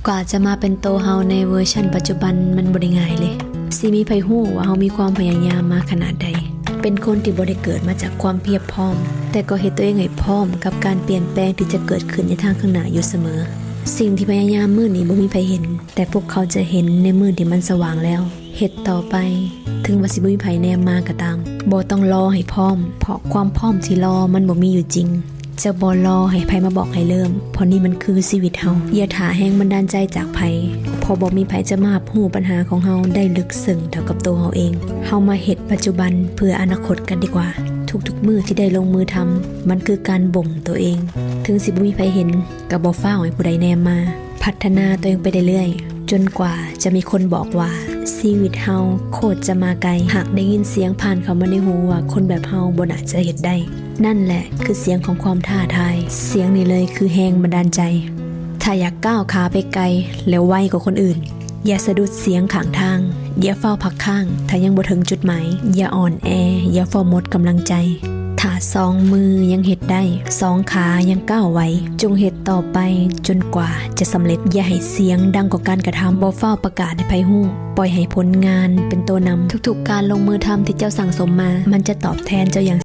กว่าจะมาเป็นโตเฮาในเวอร์ชันปัจจุบันมันบ่ได้ง่ายเลยสิมีไผฮู้ว่าเฮามีความพยายามมาขนาดใดเป็นคนที่บ่ได้เกิดมาจากความเพียบพร้อมแต่ก็เฮ็ดตัวเองให้พร้อมกับการเปลี่ยนแปลงที่จะเกิดขึ้นในทางข้างหน้าอยู่เสมอสิ่งที่พยายามมื้อนี้บ่มีไผเห็นแต่พวกเขาจะเห็นในมื้อที่มันสว่างแล้วเฮ็ดต่อไปถึงว่าสิบ่มีไผแนมมาก็ตามบ่ต้องรอให้พร้อมเพราะความพร้อมที่รอมันบ่มีอยู่จริงจะบ่รอให้ไผมาบอกให้เริ่มเพราะนี่มันคือชีวิตเฮาอย่าท่าแฮงบันดาลใจจากไผเพราะบ่มีไผจะมาฮู้ปัญหาของเฮาได้ลึกซึ้งเท่ากับตัวเฮาเองเฮามาเฮ็ดปัจจุบันเพื่ออนาคตกันดีกว่าทุกๆมื้อที่ได้ลงมือทำมันคือการบ่มตัวเองถึงสิบ่มีไผเห็นก็บ่ฟ้าวให้ผู้ใดแนมมาพัฒนาตัวเองไปเรื่อยๆจนกว่าจะมีคนบอกว่าชีวิตเฮาโคตรจะมาไกลหากได้ยินเสียงผ่านเข้ามาในหูว่าคนแบบเฮาบ่น่าจะเฮ็ดได้นั่นแหละคือเสียงของความท้าทายเสียงนี้เลยคือแรงบันดาลใจถ้าอยากก้าวขาไปไกลแล้วไวกว่าคนอื่นอย่าสะดุดเสียงข้างทางอย่าเฝ้าพักข้างถ้ายังบ่ถึงจุดหมายอย่าอ่อนแออย่าเฝ้าหมดกำลังใจถ้าสองมือยังเฮ็ดได้สองขายังก้าวไหวจงเฮ็ดต่อไปจนกว่าจะสำเร็จอย่าให้เสียงดังกว่าการกระทำบ่เฝ้าประกาศให้ไผฮู้ปล่อยให้ผลงานเป็นตัวนำทุกๆการลงมือทำที่เจ้าสั่งสมมามันจะตอบแทนเจ้าอย่าง